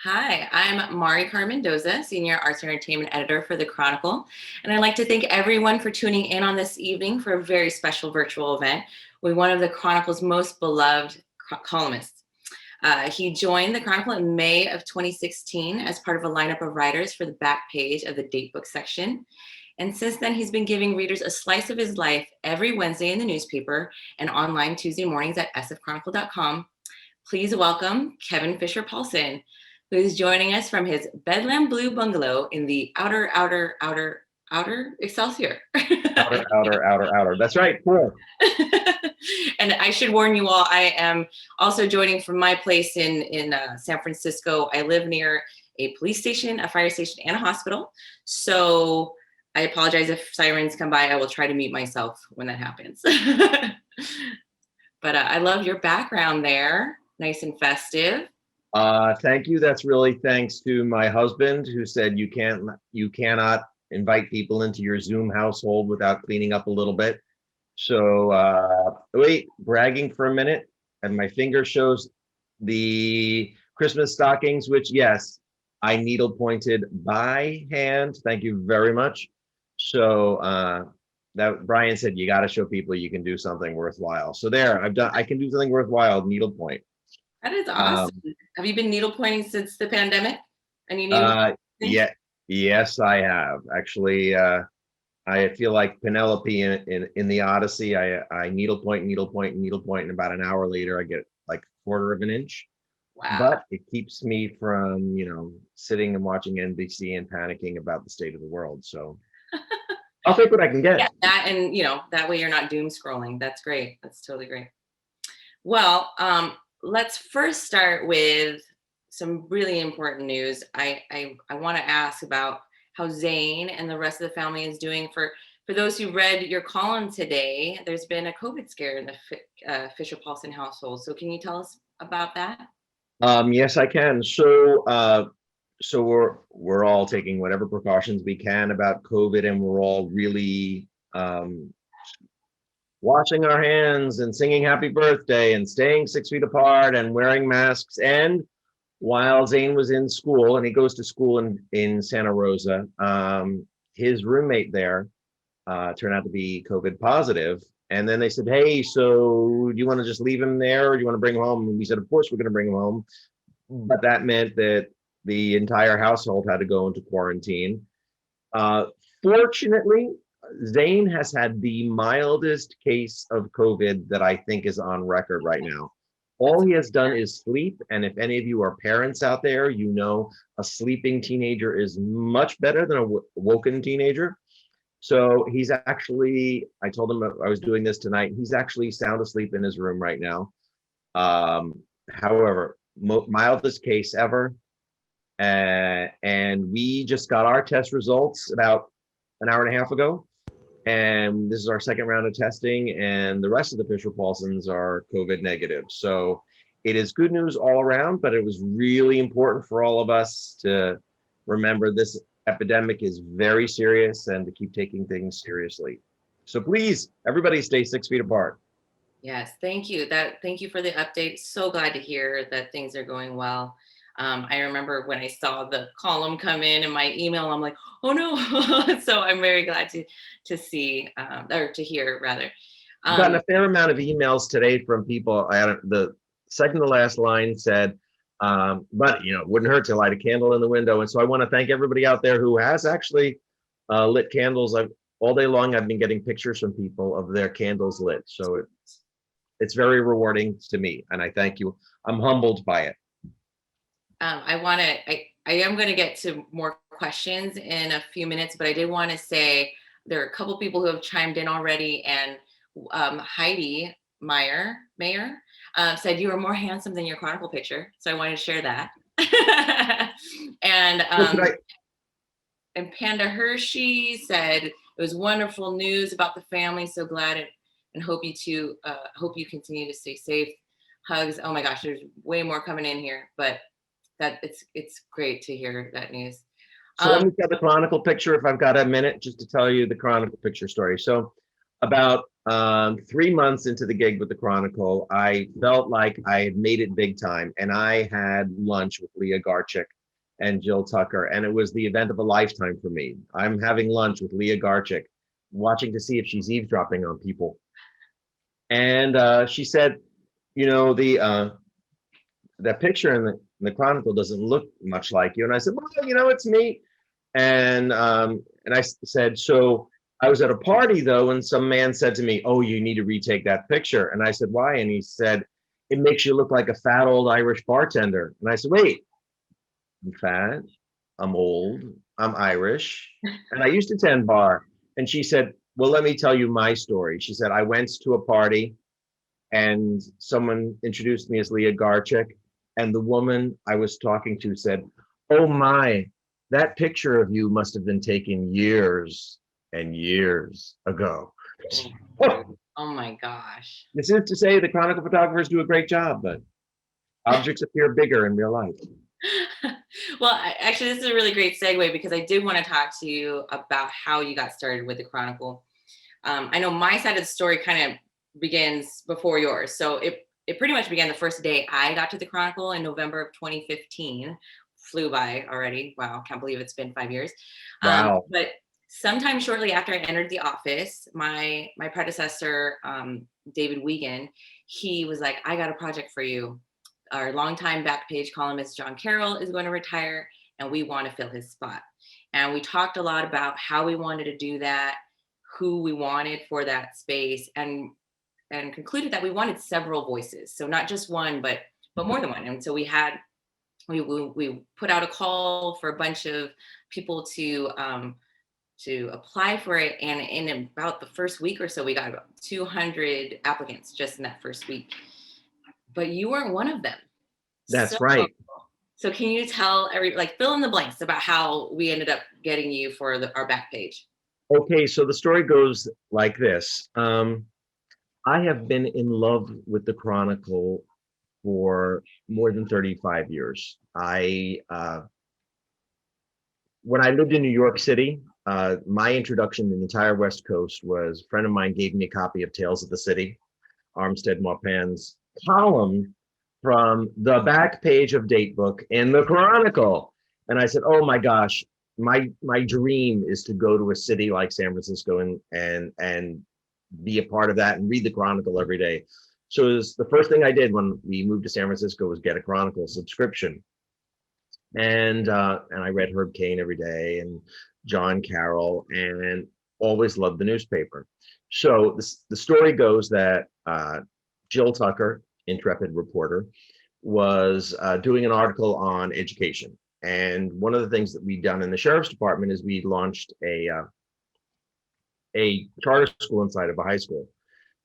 Hi, I'm Mari Carmendoza, Senior Arts and Entertainment Editor for The Chronicle. And I'd like to thank everyone for tuning in on this evening for a very special virtual event with one of The Chronicle's most beloved columnists. He joined The Chronicle in May of 2016 as part of a lineup of writers for the back page of the Datebook section. And since then, he's been giving readers a slice of his life every Wednesday in the newspaper and online Tuesday mornings at sfchronicle.com. Please welcome Kevin Fisher Paulson, who is joining us from his Bedlam Blue bungalow in the outer Excelsior. Outer. That's right. Cool. And I should warn you all, I am also joining from my place in San Francisco. I live near a police station, a fire station, and a hospital. So I apologize if sirens come by. I will try to mute myself when that happens. But I love your background there. Nice and festive. Thank you. That's really thanks to my husband, who said you cannot invite people into your Zoom household without cleaning up a little bit. So wait, bragging for a minute, and my finger shows the Christmas stockings, which yes, I needle pointed by hand. Thank you very much. So that Brian said you got to show people you can do something worthwhile. So there, I can do something worthwhile, needle point. That is awesome. Have you been needle pointing since the pandemic? Any new things? Yes, I have. Actually, I feel like Penelope in the Odyssey. I needle point, and about an hour later, I get like a quarter of an inch. Wow. But it keeps me from, sitting and watching NBC and panicking about the state of the world. So I'll take what I can get. Yeah, that and that way you're not doom scrolling. That's great. That's totally great. Well, let's first start with some really important news. I want to ask about how Zane and the rest of the family is doing. For those who read your column today, there's been a COVID scare in the Fisher Paulson household. So can you tell us about that? Yes, I can. So we're all taking whatever precautions we can about COVID, and we're all really washing our hands and singing happy birthday and staying 6 feet apart and wearing masks. And while Zane was in school, and he goes to school in Santa Rosa, his roommate there turned out to be COVID positive. And then they said, hey, so do you want to just leave him there, or do you want to bring him home? And we said, of course, we're going to bring him home. But that meant that the entire household had to go into quarantine. Fortunately, Zane has had the mildest case of COVID that I think is on record right now. All he has done is sleep. And if any of you are parents out there, a sleeping teenager is much better than a woken teenager. So he's actually, I told him I was doing this tonight. He's actually sound asleep in his room right now. However, mildest case ever. And we just got our test results about an hour and a half ago. And this is our second round of testing, and the rest of the Fisher Paulsons are COVID negative. So it is good news all around, but it was really important for all of us to remember this epidemic is very serious and to keep taking things seriously. So please, everybody stay 6 feet apart. Yes, thank you. Thank you for the update. So glad to hear that things are going well. I remember when I saw the column come in my email, I'm like, oh no. So I'm very glad to see or to hear rather. I've gotten a fair amount of emails today from people. The second to last line said, but it wouldn't hurt to light a candle in the window. And so I want to thank everybody out there who has actually lit candles. All day long, I've been getting pictures from people of their candles lit. So it's very rewarding to me, and I thank you. I'm humbled by it. I am going to get to more questions in a few minutes, but I did want to say there are a couple people who have chimed in already, and Heidi Mayer said you are more handsome than your Chronicle picture, so I wanted to share that. And Panda Hershey said it was wonderful news about the family. So glad and hope you continue to stay safe. Hugs. Oh my gosh, there's way more coming in here, but that it's great to hear that news. So let me get the Chronicle picture if I've got a minute just to tell you the Chronicle picture story. So about 3 months into the gig with the Chronicle, I felt like I had made it big time, and I had lunch with Leah Garchik and Jill Tucker, and it was the event of a lifetime for me. I'm having lunch with Leah Garchik, watching to see if she's eavesdropping on people. And she said, you know, the that picture in the Chronicle doesn't look much like you. And I said, well, you know, it's me. And I said, so I was at a party though, and some man said to me, oh, you need to retake that picture. And I said, why? And he said, it makes you look like a fat old Irish bartender. And I said, wait, I'm fat, I'm old, I'm Irish, and I used to tend bar. And she said, well, let me tell you my story. She said, I went to a party and someone introduced me as Leah Garchik. And the woman I was talking to said, oh my, that picture of you must have been taken years and years ago. Oh my gosh. This is to say the Chronicle photographers do a great job, but objects appear bigger in real life. Well, actually, this is a really great segue because I did want to talk to you about how you got started with the Chronicle. I know my side of the story kind of begins before yours. So it pretty much began the first day I got to the Chronicle in November of 2015. Flew by already. Wow, can't believe it's been 5 years. Wow. But sometime shortly after I entered the office, my predecessor, David Wiegand, he was like, I got a project for you. Our longtime Backpage columnist, John Carroll, is going to retire, and we want to fill his spot. And we talked a lot about how we wanted to do that, who we wanted for that space, and concluded that we wanted several voices. So not just one, but more than one. And so we put out a call for a bunch of people to apply for it. And in about the first week or so, we got about 200 applicants just in that first week. But you weren't one of them. That's right. So can you tell fill in the blanks about how we ended up getting you for our Backpage? Okay, so the story goes like this. I have been in love with the Chronicle for more than 35 years. When I lived in New York City, my introduction to the entire West Coast was a friend of mine gave me a copy of Tales of the City, Armstead Maupin's column from the back page of Datebook in the Chronicle. And I said, oh my gosh, my dream is to go to a city like San Francisco and be a part of that and read the Chronicle every day. So it was the first thing I did when we moved to San Francisco was get a Chronicle subscription. And I read Herb Caen every day and John Carroll, and always loved the newspaper. So the story goes that Jill Tucker, intrepid reporter, was doing an article on education. And one of the things that we'd done in the sheriff's department is we launched a charter school inside of a high school.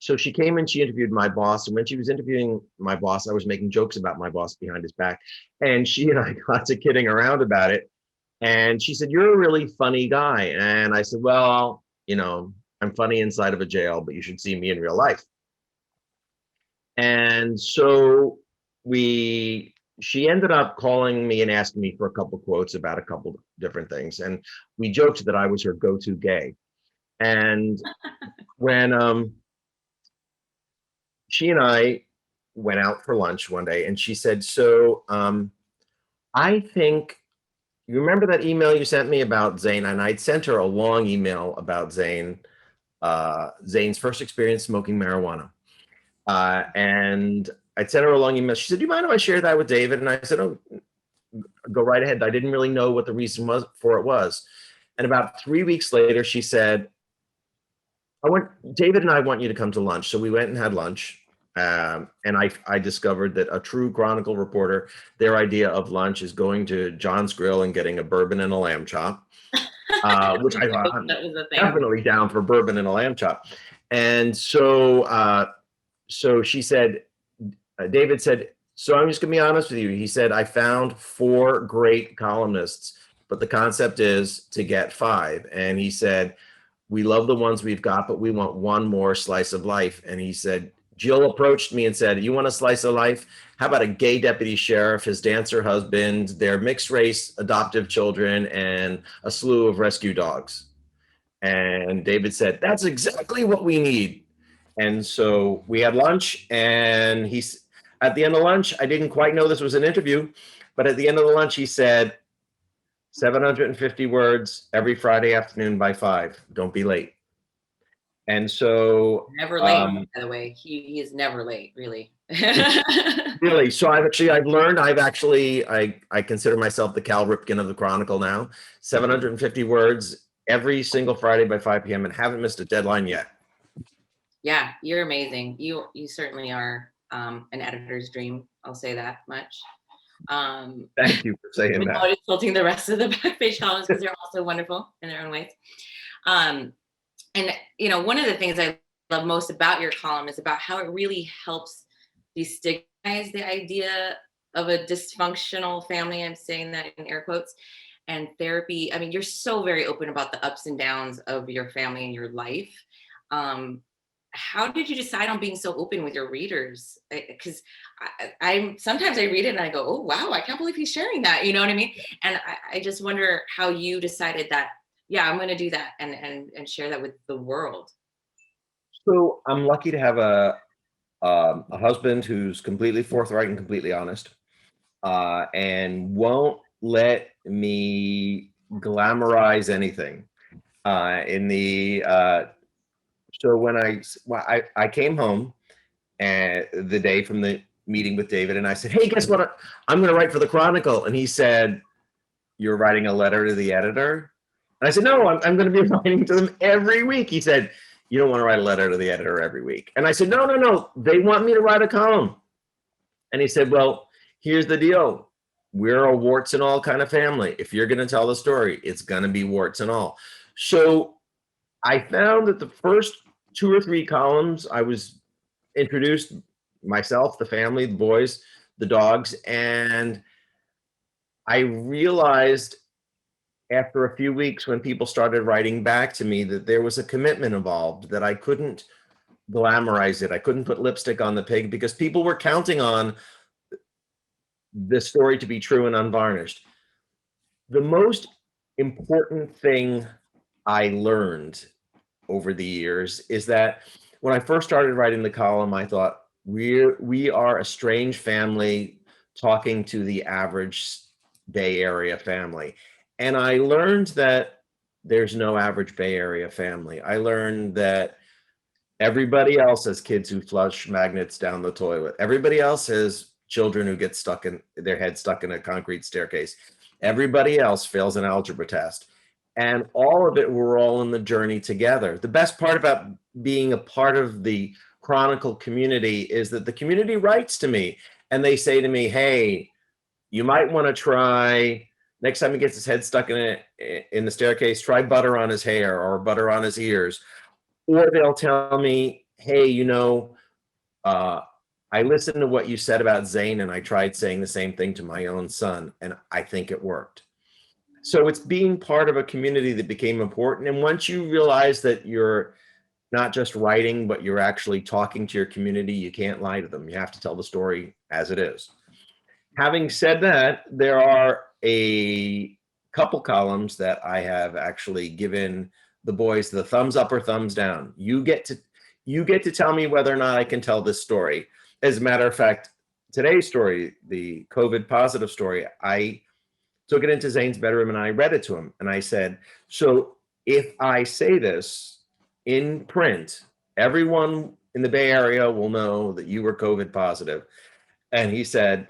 So she came and she interviewed my boss. And when she was interviewing my boss, I was making jokes about my boss behind his back. And she and I got to kidding around about it. And she said, you're a really funny guy. And I said, well, you know, I'm funny inside of a jail, but you should see me in real life. And so she ended up calling me and asking me for a couple quotes about a couple different things. And we joked that I was her go-to gay. And when she and I went out for lunch one day, and she said, so I think you remember that email you sent me about Zane? And I'd sent her a long email about Zane's first experience smoking marijuana. And I'd sent her a long email. She said, do you mind if I share that with David? And I said, oh, go right ahead. I didn't really know what the reason for it was. And about 3 weeks later, she said, David and I want you to come to lunch. So we went and had lunch. And I discovered that a true Chronicle reporter, their idea of lunch is going to John's Grill and getting a bourbon and a lamb chop, which I thought I'm definitely down for bourbon and a lamb chop. And so she said, David said, so I'm just gonna be honest with you. He said, I found 4 great columnists, but the concept is to get 5. And he said, we love the ones we've got, but we want one more slice of life. And he said, Jill approached me and said, you want a slice of life? How about a gay deputy sheriff, his dancer husband, their mixed race adoptive children, and a slew of rescue dogs? And David said, that's exactly what we need. And so we had lunch, and at the end of lunch, I didn't quite know this was an interview, but at the end of the lunch, he said, 750 words every Friday afternoon by 5. Don't be late. And so, Never late, by the way. He is never late, really. really, so I've learned, I consider myself the Cal Ripken of the Chronicle now. 750 words every single Friday by 5 p.m. and haven't missed a deadline yet. Yeah, you're amazing. You certainly are an editor's dream. I'll say that much. Thank you for saying that. Without insulting the rest of the Backpage columns, because they're also wonderful in their own ways. And one of the things I love most about your column is about how it really helps destigmatize the idea of a dysfunctional family. I'm saying that in air quotes. And therapy. I mean, you're so very open about the ups and downs of your family and your life. How did you decide on being so open with your readers? Because I'm sometimes I read it and I go, oh wow, I can't believe he's sharing that. You know what I mean? And I just wonder how you decided that, yeah, I'm going to do that and share that with the world. So I'm lucky to have a husband who's completely forthright and completely honest, and won't let me glamorize anything. So when I came home and the day from the meeting with David, and I said, hey, guess what? I'm going to write for the Chronicle. And he said, you're writing a letter to the editor? And I said, no, I'm going to be writing to them every week. He said, you don't want to write a letter to the editor every week. And I said, no. They want me to write a column. And he said, well, here's the deal. We're a warts and all kind of family. If you're going to tell the story, it's going to be warts and all. So I found that the first 2 or 3 columns, I was introduced myself, the family, the boys, the dogs, and I realized after a few weeks when people started writing back to me that there was a commitment involved, that I couldn't glamorize it. I couldn't put lipstick on the pig because people were counting on the story to be true and unvarnished. The most important thing I learned over the years is that when I first started writing the column, I thought we are a strange family talking to the average Bay Area family. And I learned that there's no average Bay Area family. I learned that everybody else has kids who flush magnets down the toilet. Everybody else has children who get their head stuck in a concrete staircase. Everybody else fails an algebra test. And all of it, we're all in the journey together. The best part about being a part of the Chronicle community is that the community writes to me and they say to me, hey, you might want to try, next time he gets his head stuck in the staircase, try butter on his hair or butter on his ears. Or they'll tell me, hey, I listened to what you said about Zane and I tried saying the same thing to my own son and I think it worked. So it's being part of a community that became important. And once you realize that you're not just writing, but you're actually talking to your community, you can't lie to them. You have to tell the story as it is. Having said that, there are a couple columns that I have actually given the boys the thumbs up or thumbs down. You get to tell me whether or not I can tell this story. As a matter of fact, today's story, the COVID positive story, I took it into Zane's bedroom and I read it to him. And I said, so if I say this in print, everyone in the Bay Area will know that you were COVID positive. And he said,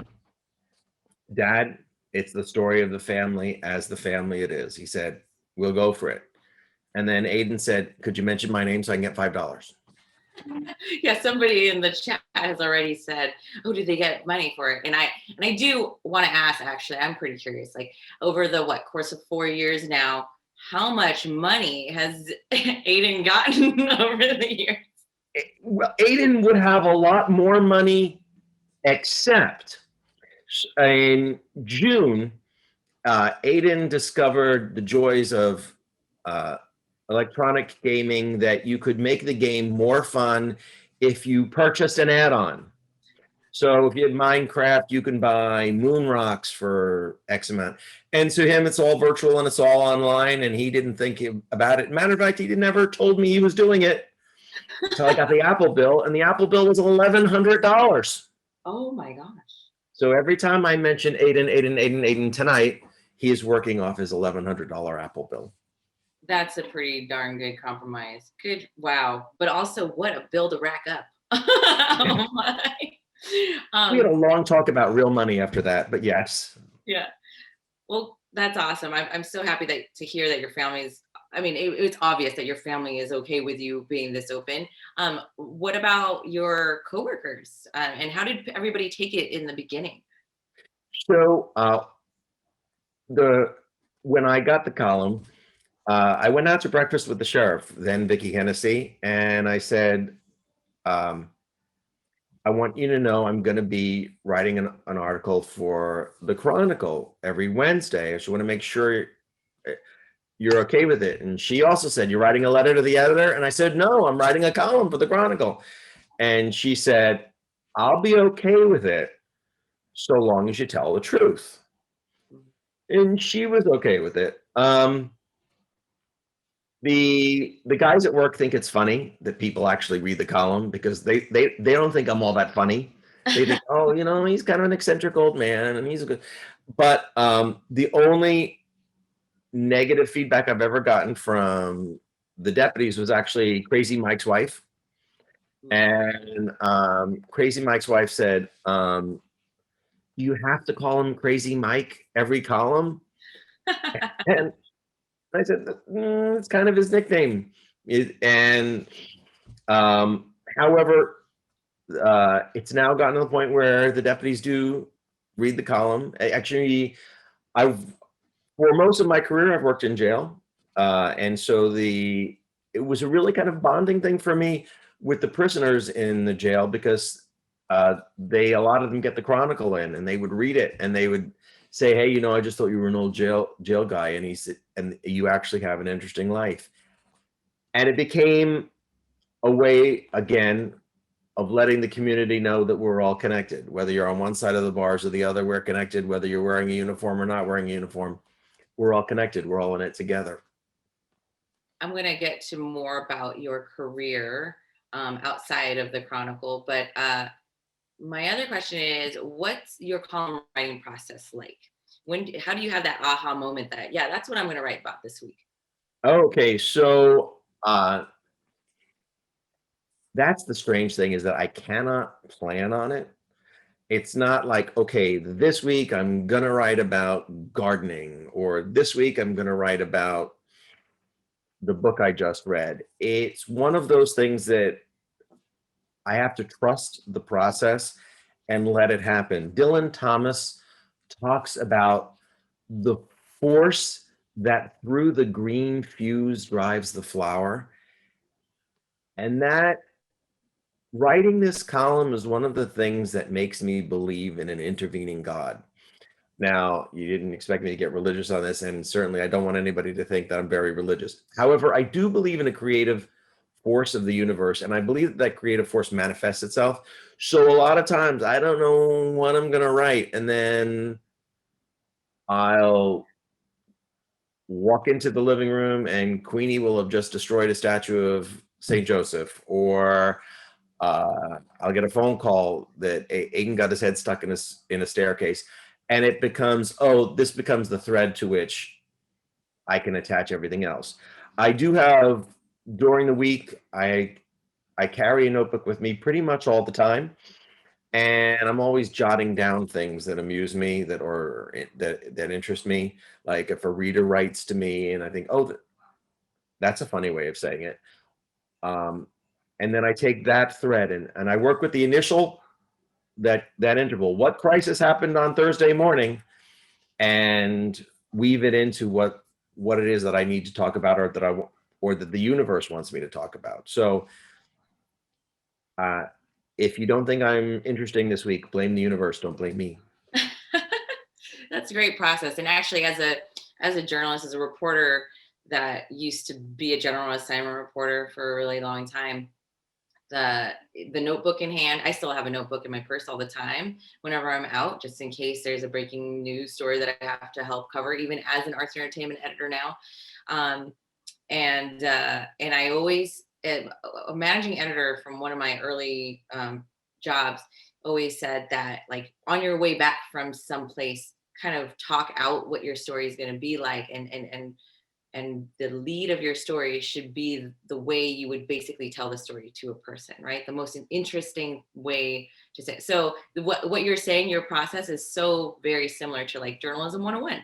Dad, it's the story of the family as the family it is. He said, we'll go for it. And then Aiden said, could you mention my name so I can get $5? Yeah, somebody in the chat has already said, oh, did they get money for it? And I do want to ask, actually, I'm pretty curious, like over the course of 4 years now, how much money has Aiden gotten over the years? Well, Aiden would have a lot more money, except in June, Aiden discovered the joys of electronic gaming, that you could make the game more fun if you purchased an add-on. So if you had Minecraft, you can buy moon rocks for X amount. And to him, it's all virtual and it's all online, and he didn't think about it. Matter of fact, he never told me he was doing it. So I got the Apple bill, and the Apple bill was $1,100. Oh my gosh. So every time I mention Aiden tonight, he is working off his $1,100 Apple bill. That's a pretty darn good compromise. Good. Wow. But also, what a bill to rack up. Yeah. Oh my. We had a Um, long talk about real money after that, but yes. yeah. Well, that's awesome. I'm so happy that to hear that your family's. I mean, it's obvious that your family is okay with you being this open. What about your coworkers? And how did everybody take it in the beginning? So the when I got the column, I went out to breakfast with the sheriff, then Vicky Hennessy, and I said, um, I want you to know I'm going to be writing an article for the Chronicle every Wednesday. I just want to make sure you're okay with it. And she also said, you're writing a letter to the editor? And I said, no, I'm writing a column for the Chronicle. And she said, I'll be okay with it so long as you tell the truth. And she was okay with it. The guys at work think it's funny that people actually read the column because they don't think I'm all that funny. They think, oh, he's kind of an eccentric old man and he's a good. But the only negative feedback I've ever gotten from the deputies was actually Crazy Mike's wife. And Crazy Mike's wife said, you have to call him Crazy Mike every column. And I said, it's kind of his nickname. And however, it's now gotten to the point where the deputies do read the column. Actually, I've for most of my career, I've worked in jail, and so it was a really kind of bonding thing for me with the prisoners in the jail because a lot of them get the Chronicle in, and they would read it, and they would say, "Hey, I just thought you were an old jail guy, and he said, and you actually have an interesting life." And it became a way again of letting the community know that we're all connected. Whether you're on one side of the bars or the other, we're connected. Whether you're wearing a uniform or not wearing a uniform, we're all connected. We're all in it together. I'm going to get to more about your career outside of the Chronicle, but my other question is, what's your column writing process like? How do you have that aha moment that, yeah, that's what I'm going to write about this week? Okay, so that's the strange thing is that I cannot plan on it. It's not like, okay, this week I'm gonna write about gardening, or this week I'm gonna write about the book I just read. It's one of those things that I have to trust the process and let it happen. Dylan Thomas talks about the force that through the green fuse drives the flower. And that writing this column is one of the things that makes me believe in an intervening God. Now, you didn't expect me to get religious on this, and certainly I don't want anybody to think that I'm very religious. However, I do believe in a creative force of the universe, and I believe that creative force manifests itself. So a lot of times I don't know what I'm going to write, and then I'll walk into the living room and Queenie will have just destroyed a statue of St. Joseph, or I'll get a phone call that Aiden got his head stuck in a staircase, and it becomes, oh, this becomes the thread to which I can attach everything else. I do have during the week, I carry a notebook with me pretty much all the time, and I'm always jotting down things that amuse me that interest me. Like if a reader writes to me and I think, oh, that's a funny way of saying it. Um, and then I take that thread and I work with the initial that interval. What crisis happened on Thursday morning, and weave it into what it is that I need to talk about, or that the universe wants me to talk about. So if you don't think I'm interesting this week, blame the universe. Don't blame me. That's a great process. And actually, as a journalist, as a reporter that used to be a general assignment reporter for a really long time, the the notebook in hand, I still have a notebook in my purse all the time whenever I'm out, just in case there's a breaking news story that I have to help cover, even as an arts and entertainment editor now. um, and I always a managing editor from one of my early jobs always said that, like, on your way back from someplace, kind of talk out what your story is going to be like, and the lead of your story should be the way you would basically tell the story to a person, right? The most interesting way to say. So what you're saying, your process is so very similar to like journalism 101,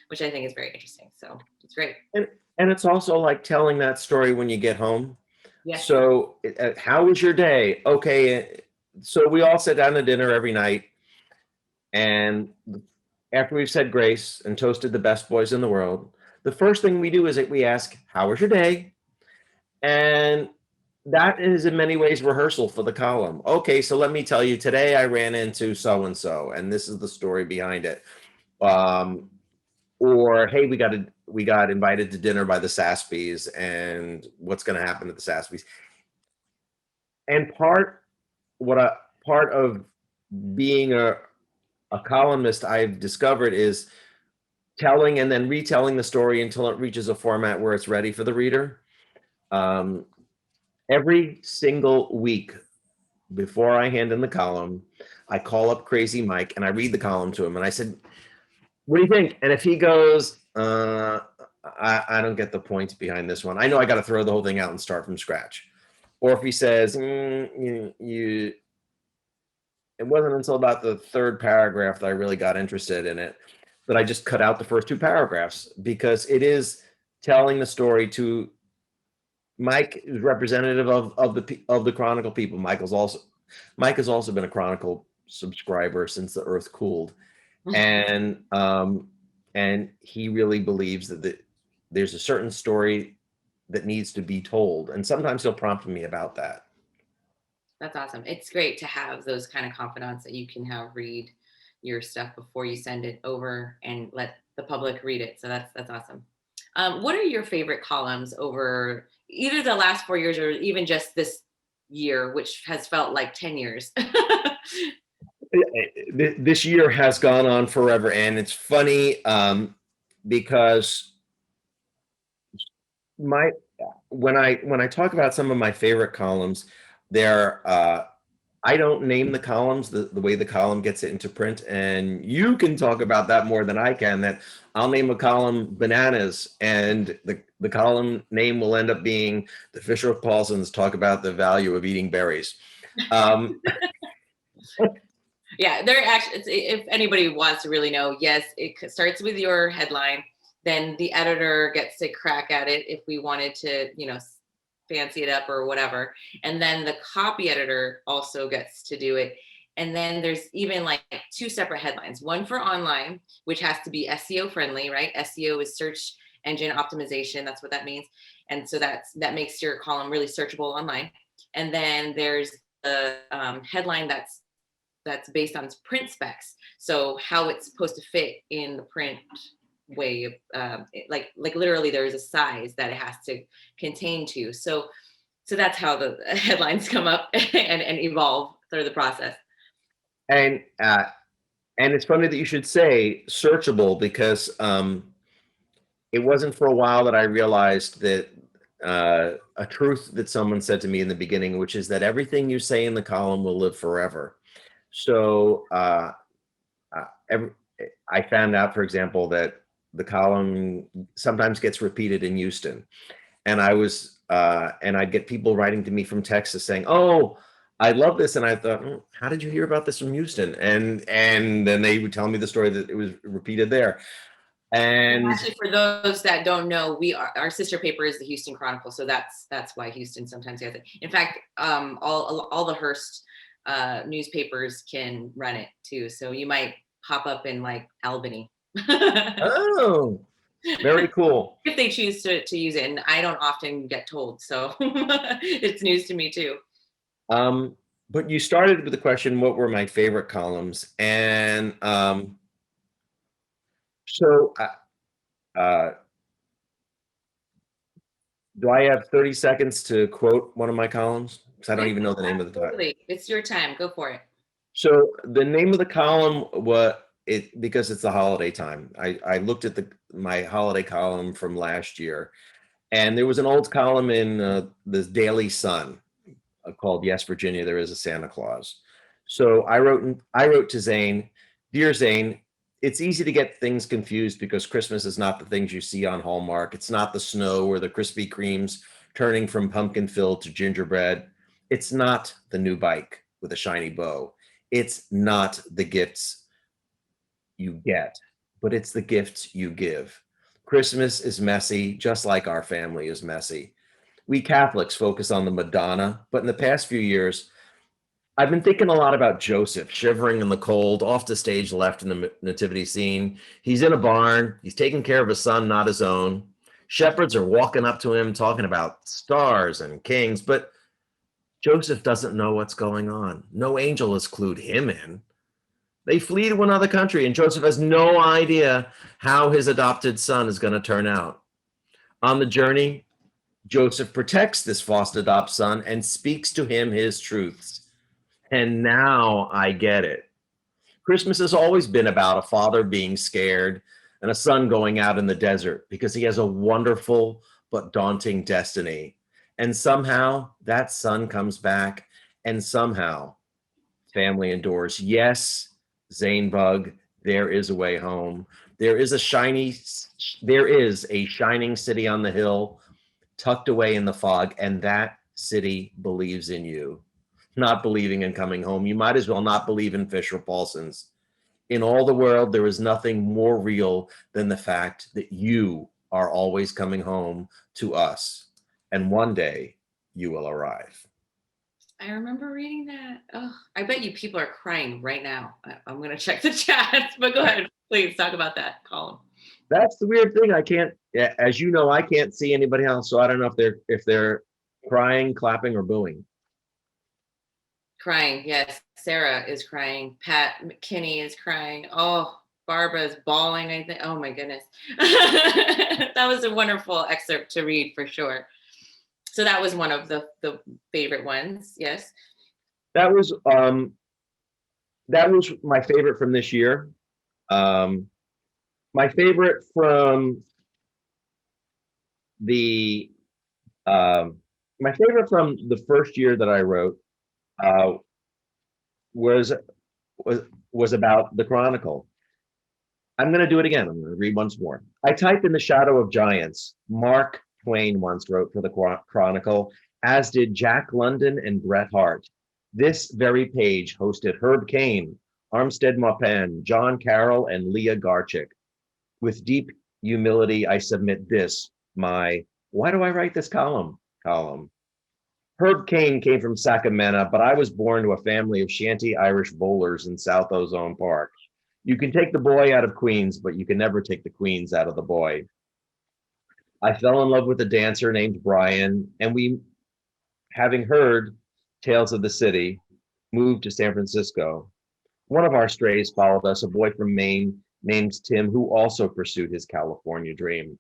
which I think is very interesting. So it's great. And it's also like telling that story when you get home. Yes. So, how was your day? Okay, so we all sit down to dinner every night, and after we've said grace and toasted the best boys in the world, the first thing we do is that we ask, "How was your day?" And that is in many ways rehearsal for the column. Okay, so let me tell you, today I ran into so and so, and this is the story behind it. Um, or hey, we got invited to dinner by the Saspies, and what's going to happen at the Saspies. And what a part of being a columnist I've discovered is telling and then retelling the story until it reaches a format where it's ready for the reader. Um, every single week before I hand in the column, I call up Crazy Mike and I read the column to him, and I said, "What do you think?" And if he goes, I don't get the points behind this one, I know I got to throw the whole thing out and start from scratch. Or if he says, it wasn't until about the third paragraph that I really got interested in it, that I just cut out the first two paragraphs, because it is telling the story to Mike is representative of the Chronicle people. Mike has also been a Chronicle subscriber since the Earth cooled, and he really believes that there's a certain story that needs to be told, and sometimes he'll prompt me about that. That's awesome. It's great to have those kind of confidants that you can have read your stuff before you send it over and let the public read it. So that's awesome. What are your favorite columns over either the last 4 years or even just this year, which has felt like 10 years? This year has gone on forever, and it's funny because my when I talk about some of my favorite columns, they're I don't name the columns the way the column gets it into print, and you can talk about that more than I can. That I'll name a column bananas, and the column name will end up being the Fisher Paulsons talk about the value of eating berries. Yeah, they're actually, if anybody wants to really know, yes, it starts with your headline. Then the editor gets to crack at it if we wanted to, fancy it up or whatever. And then the copy editor also gets to do it. And then there's even like two separate headlines, one for online, which has to be SEO friendly, right? SEO is search engine optimization. That's what that means. And so that makes your column really searchable online. And then there's the headline that's based on print specs. So how it's supposed to fit in the print way, like literally there is a size that it has to contain to. So that's how the headlines come up and evolve through the process. And it's funny that you should say searchable, because it wasn't for a while that I realized that a truth that someone said to me in the beginning, which is that everything you say in the column will live forever. So I found out, for example, that the column sometimes gets repeated in Houston, and I'd get people writing to me from Texas saying, "Oh, I love this," and I thought, "How did you hear about this from Houston?" And then they would tell me the story that it was repeated there. And actually, for those that don't know, our sister paper is the Houston Chronicle, so that's why Houston sometimes has it. In fact, all the Hearst newspapers can run it too, so you might pop up in like Albany. oh, very cool. If they choose to use it, and I don't often get told, so it's news to me too. But you started with the question, what were my favorite columns? And so do I have 30 seconds to quote one of my columns? Because I don't even know the name of the title. It's your time. Go for it. So the name of the column because it's the holiday time. I looked at my holiday column from last year, And there was an old column in the Daily Sun called "Yes, Virginia, There Is a Santa Claus." So I wrote to Zane, "Dear Zane, it's easy to get things confused because Christmas is not the things you see on Hallmark. It's not the snow or the Krispy Kremes turning from pumpkin filled to gingerbread. It's not the new bike with a shiny bow. It's not the gifts you get, but it's the gifts you give. Christmas is messy, just like our family is messy. We Catholics focus on the Madonna, but in the past few years, I've been thinking a lot about Joseph shivering in the cold, off the stage left in the nativity scene. He's in a barn, he's taking care of a son, not his own. Shepherds are walking up to him, talking about stars and kings, but Joseph doesn't know what's going on. No angel has clued him in. They flee to another country, and Joseph has no idea how his adopted son is going to turn out. On the journey, Joseph protects this foster adopt son and speaks to him his truths. And now I get it. Christmas has always been about a father being scared and a son going out in the desert because he has a wonderful but daunting destiny. And somehow that son comes back, and somehow family endures. Yes, Zane Bug, there is a way home. There is a shining city on the hill, tucked away in the fog, and that city believes in you. Not believing in coming home, you might as well not believe in Fisher Paulson's. In all the world, there is nothing more real than the fact that you are always coming home to us, and one day you will arrive. I remember reading that. Oh, I bet you people are crying right now. I'm going to check the chat, but go ahead. Please talk about that column. That's the weird thing. I can't, as you know, I can't see anybody else, so I don't know if they're crying, clapping, or booing. Crying. Yes. Sarah is crying. Pat McKinney is crying. Oh, Barbara's bawling, I think. Oh my goodness. That was a wonderful excerpt to read for sure. So that was one of the favorite ones. Yes. That was my favorite from this year. My favorite from the first year that I wrote was about the Chronicle. I'm going to do it again. I'm going to read once more. I type in the shadow of giants. Mark Twain once wrote for the Chronicle, as did Jack London and Bret Hart. This very page hosted Herb Caen, Armstead Maupin, John Carroll, and Leah Garchick. With deep humility, I submit this, my "Why do I write this column?" Herb Caen came from Sacramento, but I was born to a family of shanty Irish bowlers in South Ozone Park. You can take the boy out of Queens, but you can never take the Queens out of the boy. I fell in love with a dancer named Brian, and we, having heard tales of the city, moved to San Francisco. One of our strays followed us, a boy from Maine named Tim, who also pursued his California dream.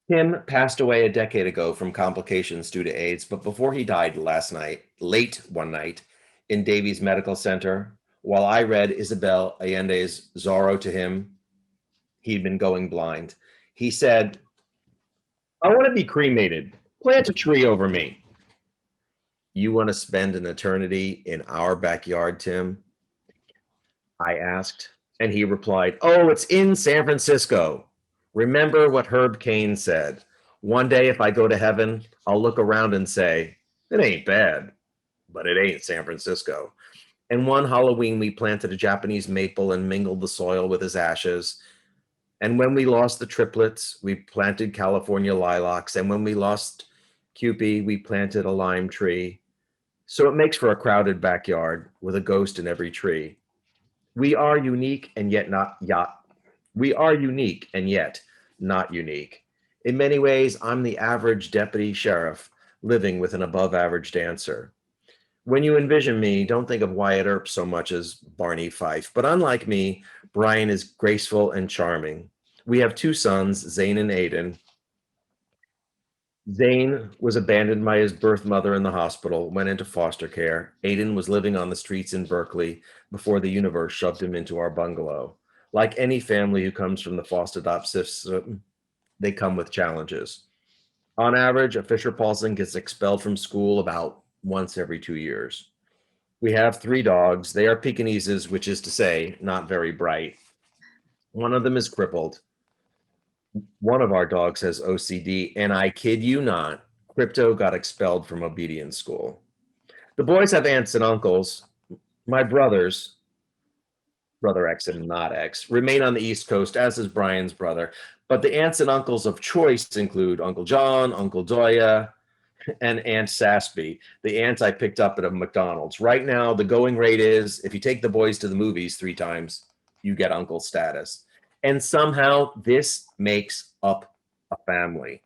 Tim passed away a decade ago from complications due to AIDS, but before he died late one night in Davies Medical Center, while I read Isabel Allende's Zorro to him, he'd been going blind. He said, "I want to be cremated. Plant a tree over me." "You want to spend an eternity in our backyard, Tim?" I asked, and he replied, "Oh, it's in San Francisco. Remember what Herb Caen said. One day, if I go to heaven, I'll look around and say, it ain't bad, but it ain't San Francisco." And one Halloween, we planted a Japanese maple and mingled the soil with his ashes. And when we lost the triplets, we planted California lilacs. And when we lost Cupid, we planted a lime tree. So it makes for a crowded backyard with a ghost in every tree. We are unique and yet not unique. In many ways, I'm the average deputy sheriff living with an above average dancer. When you envision me, don't think of Wyatt Earp so much as Barney Fife, but unlike me, Brian is graceful and charming. We have two sons, Zane and Aiden. Zane was abandoned by his birth mother in the hospital, went into foster care. Aiden was living on the streets in Berkeley before the universe shoved him into our bungalow. Like any family who comes from the foster adopt system, they come with challenges. On average, a Fisher Paulson gets expelled from school about once every 2 years. We have 3 dogs. They are Pekingeses, which is to say, not very bright. One of them is crippled. One of our dogs has OCD, and I kid you not, Crypto got expelled from obedience school. The boys have aunts and uncles. My brothers, brother X and not X, remain on the East Coast, as is Brian's brother. But the aunts and uncles of choice include Uncle John, Uncle Doya, and Aunt Sassby, the aunt I picked up at a McDonald's. Right now, the going rate is if you take the boys to the movies 3 times, you get uncle status. And somehow this makes up a family.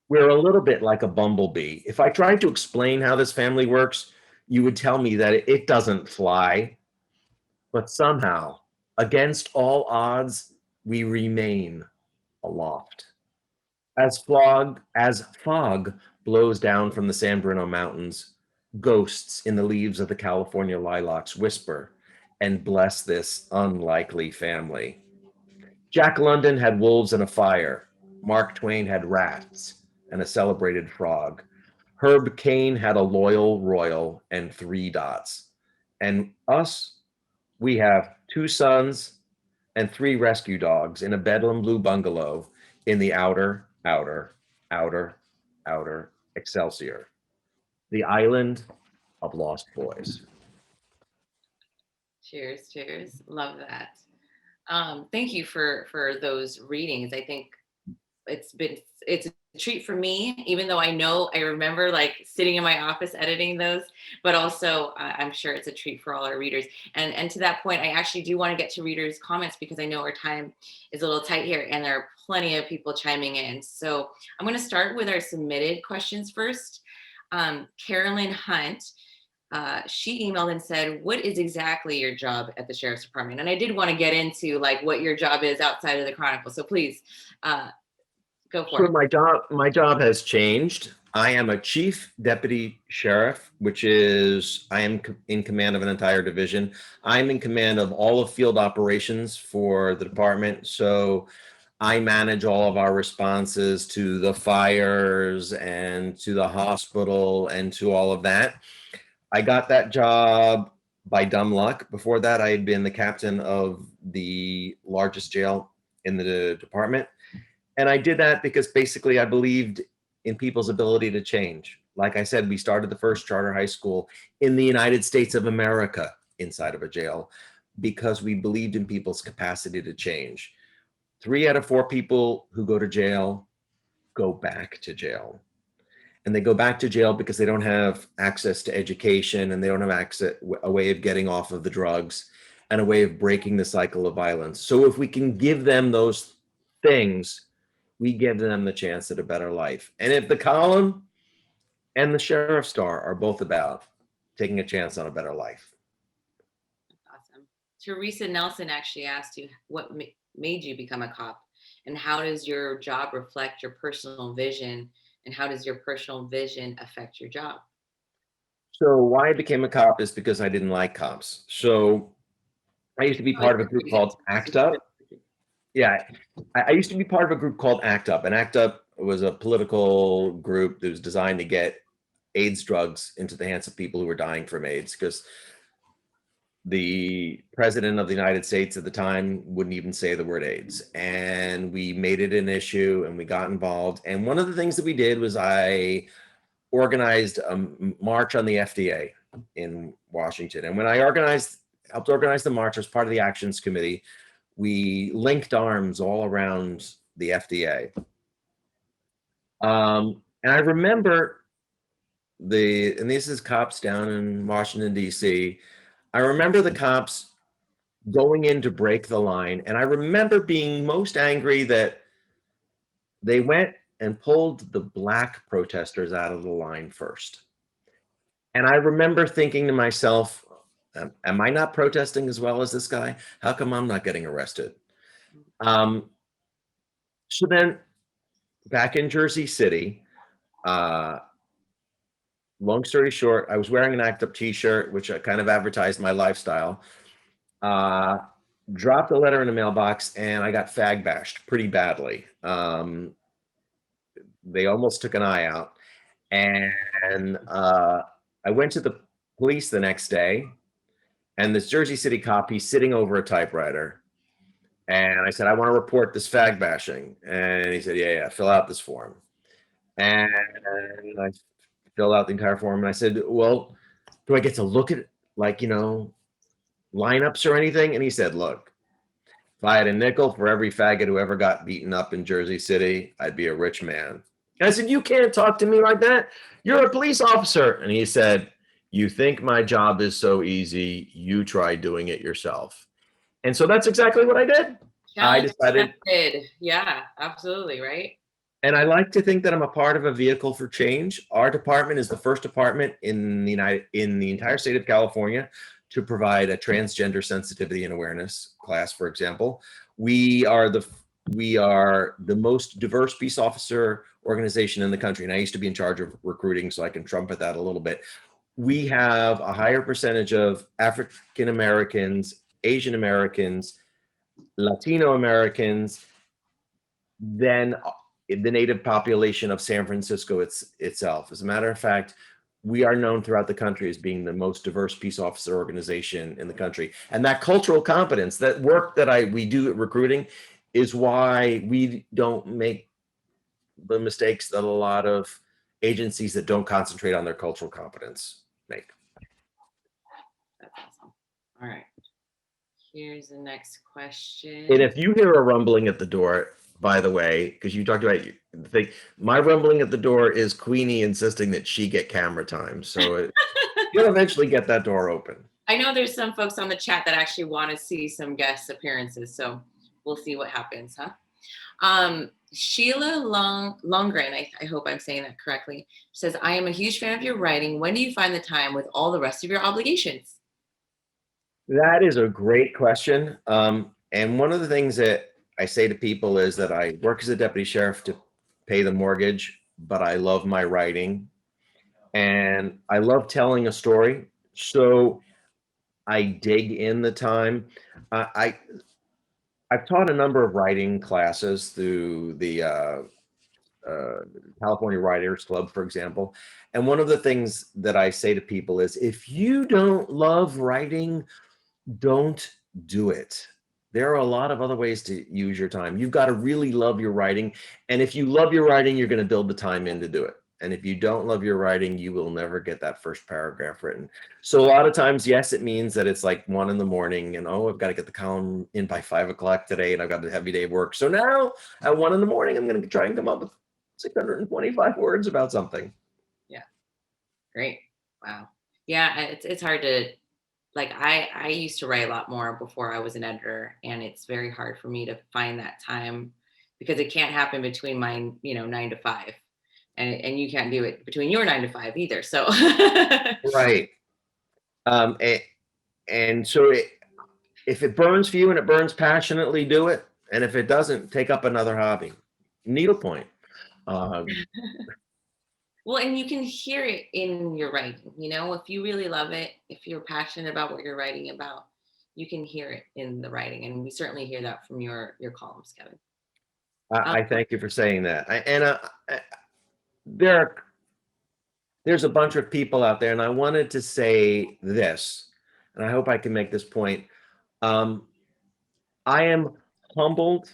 We're a little bit like a bumblebee. If I tried to explain how this family works, you would tell me that it doesn't fly, but somehow, against all odds, we remain aloft. As fog blows down from the San Bruno Mountains, ghosts in the leaves of the California lilacs whisper and bless this unlikely family. Jack London had wolves and a fire. Mark Twain had rats and a celebrated frog. Herb Cain had a loyal royal and 3 dots. And us, we have 2 sons and 3 rescue dogs in a Bedlam blue bungalow in the outer Excelsior, the island of lost boys. Cheers, cheers. Love that. Thank you for those readings. I think it's a treat for me, even though I remember like sitting in my office editing those, but also I'm sure it's a treat for all our readers. And to that point, I actually do want to get to readers' comments because I know our time is a little tight here, and there are plenty of people chiming in. So I'm going to start with our submitted questions first. Carolyn Hunt. She emailed and said, "What is exactly your job at the Sheriff's Department?" And I did want to get into like what your job is outside of the Chronicle. So please go for So it. my job has changed. I am a chief deputy sheriff, which is I am in command of an entire division. I'm in command of all of field operations for the department. So I manage all of our responses to the fires and to the hospital and to all of that. I got that job by dumb luck. Before that, I had been the captain of the largest jail in the department. And I did that because basically I believed in people's ability to change. Like I said, we started the first charter high school in the United States of America inside of a jail because we believed in people's capacity to change. 3 out of 4 people who go to jail go back to jail. And they go back to jail because they don't have access to education and they don't have access, a way of getting off of the drugs and a way of breaking the cycle of violence. So if we can give them those things, we give them the chance at a better life. And if the column and the Sheriff Star are both about taking a chance on a better life. Awesome. Teresa Nelson actually asked you what made you become a cop, and how does your job reflect your personal vision, and how does your personal vision affect your job? So why I became a cop is because I didn't like cops. So I used to be Oh, part of a group called ACT UP. Yeah, I used to be part of a group called ACT UP, and ACT UP was a political group that was designed to get AIDS drugs into the hands of people who were dying from AIDS, because the president of the United States at the time wouldn't even say the word AIDS. And we made it an issue and we got involved. And one of the things that we did was I organized a march on the FDA in Washington. And when I helped organize the march as part of the actions committee, we linked arms all around the FDA. And I remember and this is cops down in Washington, D.C. I remember the cops going in to break the line. And I remember being most angry that they went and pulled the black protesters out of the line first. And I remember thinking to myself, am I not protesting as well as this guy? How come I'm not getting arrested? So then back in Jersey City, long story short, I was wearing an ACT UP t-shirt, which I kind of advertised my lifestyle. dropped a letter in the mailbox and I got fag bashed pretty badly. They almost took an eye out. And I went to the police the next day, and this Jersey City cop, he's sitting over a typewriter. And I said, I want to report this fag bashing. And he said, yeah, fill out this form. And I filled out the entire form. And I said, well, do I get to look at, like, lineups or anything? And he said, look, if I had a nickel for every faggot who ever got beaten up in Jersey City, I'd be a rich man. And I said, you can't talk to me like that. You're a police officer. And he said, you think my job is so easy, you try doing it yourself. And so that's exactly what I did. I Challenge decided, accepted. Yeah, absolutely, right? and I like to think that I'm a part of a vehicle for change. Our department is the first department in the entire state of California to provide a transgender sensitivity and awareness class, for example. We are the most diverse peace officer organization in the country, and I used to be in charge of recruiting, so I can trumpet that a little bit. We have a higher percentage of African Americans, Asian Americans, Latino Americans than the native population of San Francisco itself. As a matter of fact, we are known throughout the country as being the most diverse peace officer organization in the country. And that cultural competence, that work that we do at recruiting, is why we don't make the mistakes that a lot of agencies that don't concentrate on their cultural competence make. That's awesome. All right. Here's the next question. And if you hear a rumbling at the door, by the way, because you talked about the thing, my rumbling at the door is Queenie insisting that she get camera time. So you'll eventually get that door open. I know there's some folks on the chat that actually want to see some guest appearances, so we'll see what happens, huh? Sheila Longren, I hope I'm saying that correctly, says, I am a huge fan of your writing. When do you find the time with all the rest of your obligations? That is a great question. And one of the things that I say to people is that I work as a deputy sheriff to pay the mortgage, but I love my writing and I love telling a story. So I dig in the time. I've taught a number of writing classes through the California Writers Club, for example. And one of the things that I say to people is, if you don't love writing, don't do it. There are a lot of other ways to use your time. You've got to really love your writing. And if you love your writing, you're going to build the time in to do it. And if you don't love your writing, you will never get that first paragraph written. So a lot of times, yes, it means that it's like 1 a.m. and, oh, I've got to get the column in by 5 o'clock today and I've got a heavy day of work. So now at 1 a.m, I'm going to try and come up with 625 words about something. Yeah. Great. Wow. Yeah. It's hard to, like, I used to write a lot more before I was an editor, and it's very hard for me to find that time because it can't happen between my, 9 to 5. And you can't do it between your 9 to 5 either. So Right. And so if it burns for you and it burns passionately, do it. And if it doesn't, take up another hobby. Needlepoint. well, and you can hear it in your writing, if you really love it, if you're passionate about what you're writing about, you can hear it in the writing. And we certainly hear that from your columns, Kevin. I thank you for saying that. There's a bunch of people out there, and I wanted to say this, and I hope I can make this point. I am humbled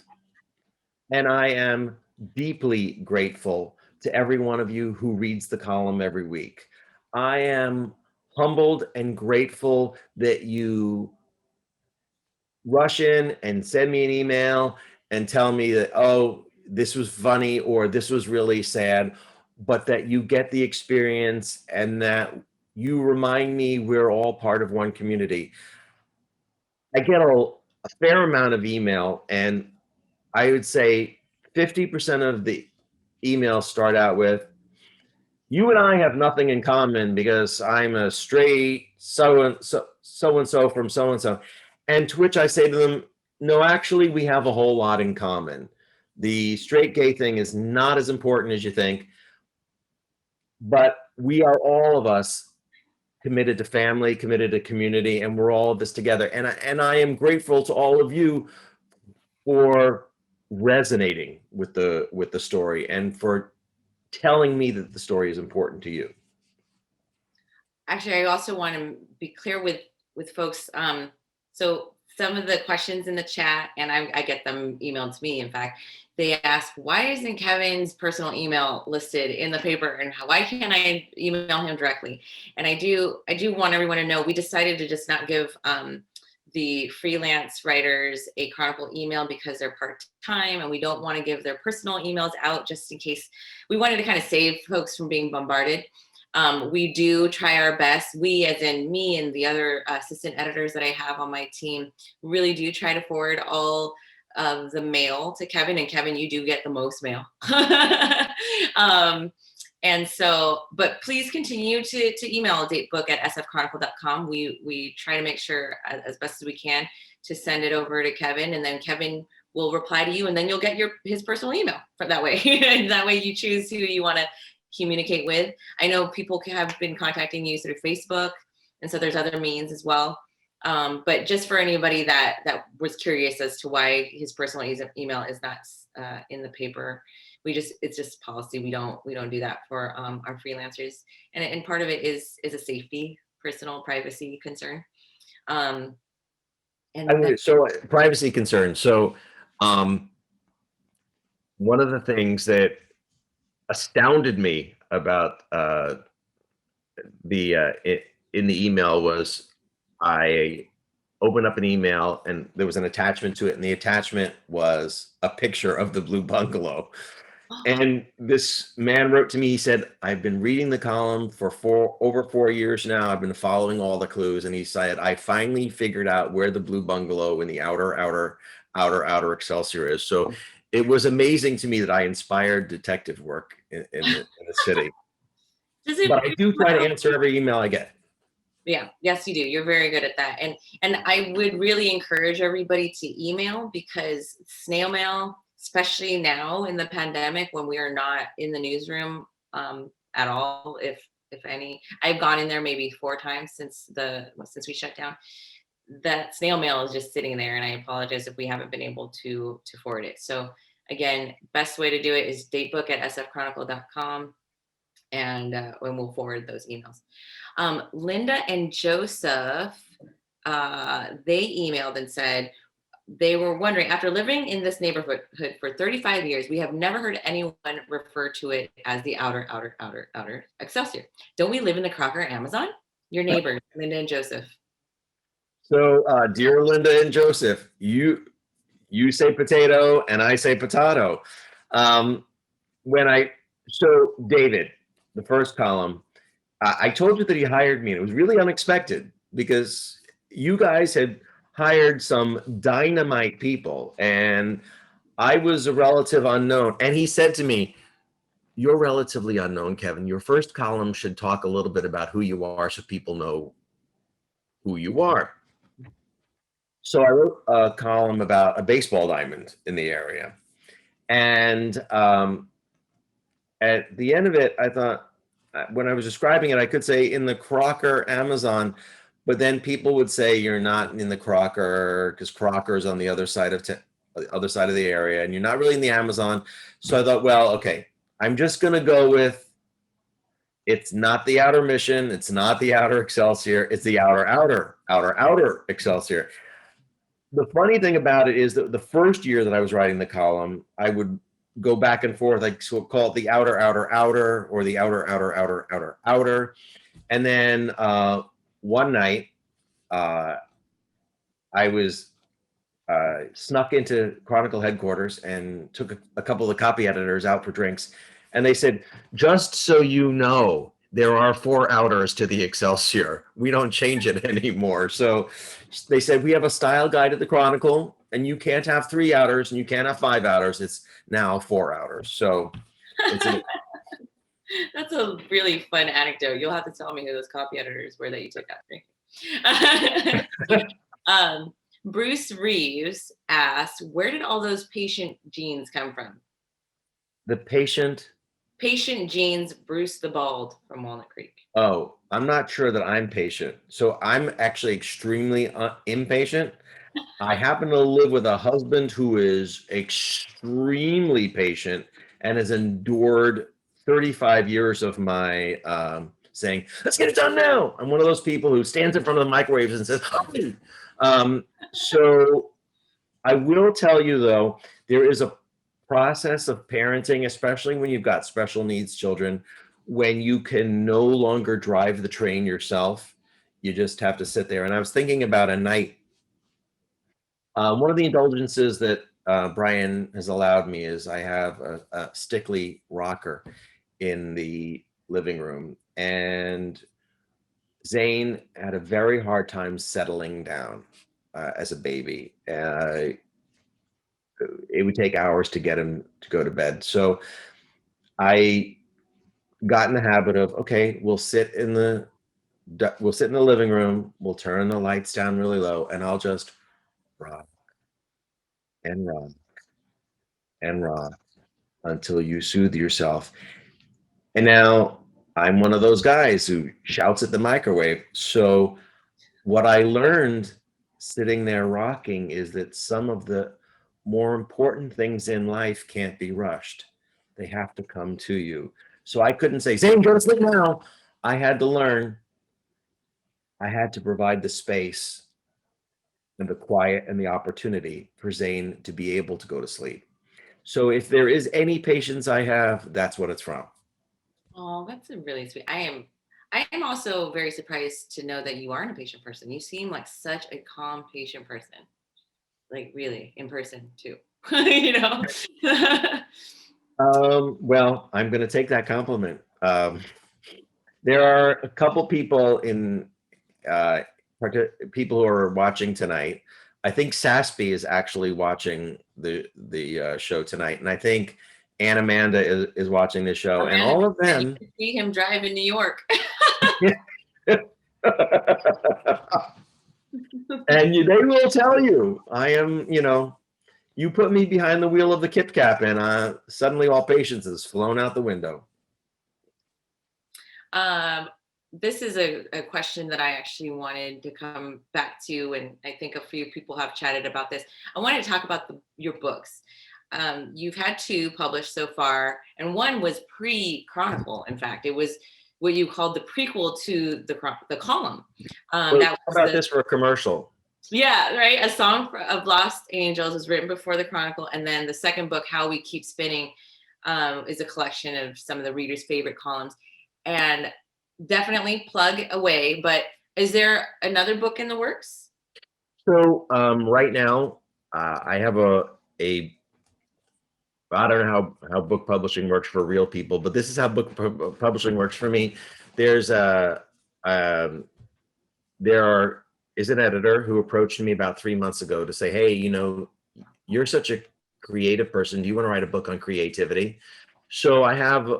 and I am deeply grateful to every one of you who reads the column every week. I am humbled and grateful that you rush in and send me an email and tell me that, oh, this was funny or this was really sad, but that you get the experience and that you remind me we're all part of one community. I get a fair amount of email, and I would say 50% of the emails start out with, you and I have nothing in common because I'm a straight so-and-so from so-and-so. And to which I say to them, no, actually, we have a whole lot in common. The straight gay thing is not as important as you think, but we are all of us committed to family, committed to community, and we're all of this together. And I am grateful to all of you for resonating with the story and for telling me that the story is important to you. Actually, I also want to be clear with folks. So some of the questions in the chat, and I get them emailed to me. In fact, they ask, why isn't Kevin's personal email listed in the paper, and why can't I email him directly? And I do want everyone to know we decided to just not give the freelance writers a Chronicle email because they're part-time, and we don't want to give their personal emails out just in case. We wanted to kind of save folks from being bombarded. We do try our best. We, as in me and the other assistant editors that I have on my team, really do try to forward all of the mail to Kevin. And Kevin, you do get the most mail. And so, but please continue to email datebook@sfchronicle.com. We try to make sure as best as we can to send it over to Kevin, and then Kevin will reply to you, and then you'll get his personal email for that way. And that way you choose who you want to communicate with. I know people have been contacting you through Facebook, and so there's other means as well. But just for anybody that was curious as to why his personal email is not in the paper, it's just policy. We don't do that for our freelancers, and part of it is a safety, personal privacy concern. So privacy concerns. So one of the things that astounded me about in the email was I opened up an email and there was an attachment to it, and the attachment was a picture of the Blue Bungalow. And this man wrote to me, he said, I've been reading the column for over 4 years now. I've been following all the clues. And he said, I finally figured out where the Blue Bungalow in the outer Excelsior is. So it was amazing to me that I inspired detective work in the city. But I do try to answer every email I get. Yeah, yes, you do. You're very good at that. And I would really encourage everybody to email, because snail mail, especially now in the pandemic when we are not in the newsroom at all, if any. I've gone in there maybe 4 times since we shut down. That snail mail is just sitting there, and I apologize if we haven't been able to forward it. So again, best way to do it is datebook@sfchronicle.com, and we'll forward those emails. Linda and Joseph, they emailed and said they were wondering, after living in this neighborhood for 35 years, we have never heard anyone refer to it as the outer Excelsior. Don't we live in the Crocker Amazon? Your neighbors, Linda and Joseph. So, dear Linda and Joseph, you say potato and I say potato. So David, the first column, I told you that he hired me, and it was really unexpected because you guys had hired some dynamite people and I was a relative unknown. And he said to me, you're relatively unknown, Kevin. Your first column should talk a little bit about who you are so people know who you are. So I wrote a column about a baseball diamond in the area. And at the end of it, I thought, when I was describing it, I could say in the Crocker Amazon, but then people would say you're not in the Crocker because Crocker is on the other side of the area, and you're not really in the Amazon. So I thought, well, okay, I'm just going to go with, it's not the outer Mission, it's not the outer Excelsior, it's the outer Excelsior. The funny thing about it is that the first year that I was writing the column, I would go back and forth. I call it the outer, or the outer. And then one night, I was snuck into Chronicle headquarters and took a couple of the copy editors out for drinks. And they said, just so you know, there are 4 outers to the Excelsior. We don't change it anymore. So they said, we have a style guide at the Chronicle, and you can't have 3 outers and you can't have 5 outers. It's now 4 outers. So That's a really fun anecdote. You'll have to tell me who those copy editors were that you took out drinking. Bruce Reeves asked, where did all those patient jeans come from? The patient Patient Jeans Bruce the Bald from Walnut Creek. Oh, I'm not sure that I'm patient. So I'm actually extremely impatient. I happen to live with a husband who is extremely patient and has endured 35 years of my saying, let's get it done now. I'm one of those people who stands in front of the microwaves and says, hurry. So I will tell you though, there is a process of parenting, especially when you've got special needs children, when you can no longer drive the train yourself. You just have to sit there. And I was thinking about a night. One of the indulgences that Brian has allowed me is I have a Stickley rocker in the living room, and Zane had a very hard time settling down as a baby. It would take hours to get him to go to bed. So I got in the habit of, okay, we'll sit in the living room, we'll turn the lights down really low, and I'll just rock and rock and rock until you soothe yourself. And now I'm one of those guys who shouts at the microwave. So what I learned sitting there rocking is that some of the more important things in life can't be rushed. They have to come to you. So I couldn't say, Zane, go to sleep now. I had to learn. I had to provide the space and the quiet and the opportunity for Zane to be able to go to sleep. So if there is any patience I have, that's what it's from. Oh, that's a really sweet. I am also very surprised to know that you aren't a patient person. You seem like such a calm, patient person. Like really in person too. you know. Well, I'm going to take that compliment. There are a couple people uh, people who are watching tonight. I think Saspy is actually watching the show tonight, and I think Ann Amanda is watching the show, and Amanda, all of you them. can see him drive in New York. And they will tell you, I am, you put me behind the wheel of the Kit Cap, and suddenly all patience is flown out the window. This is a question that I actually wanted to come back to, and I think a few people have chatted about this. I wanted to talk about your books. You've had two published so far, and one was pre-Chronicle. In fact, it was what you called the prequel to the column. Wait, how about this for a commercial? Yeah, right. A Song of Lost Angels was written before the Chronicle, and then the second book, How We Keep Spinning, is a collection of some of the readers' favorite columns. And definitely plug away, but is there another book in the works? So right now, I have I don't know how book publishing works for real people, but this is how publishing works for me. There's um, there is an editor who approached me about 3 months ago to say, hey, you're such a creative person. Do you want to write a book on creativity? So I have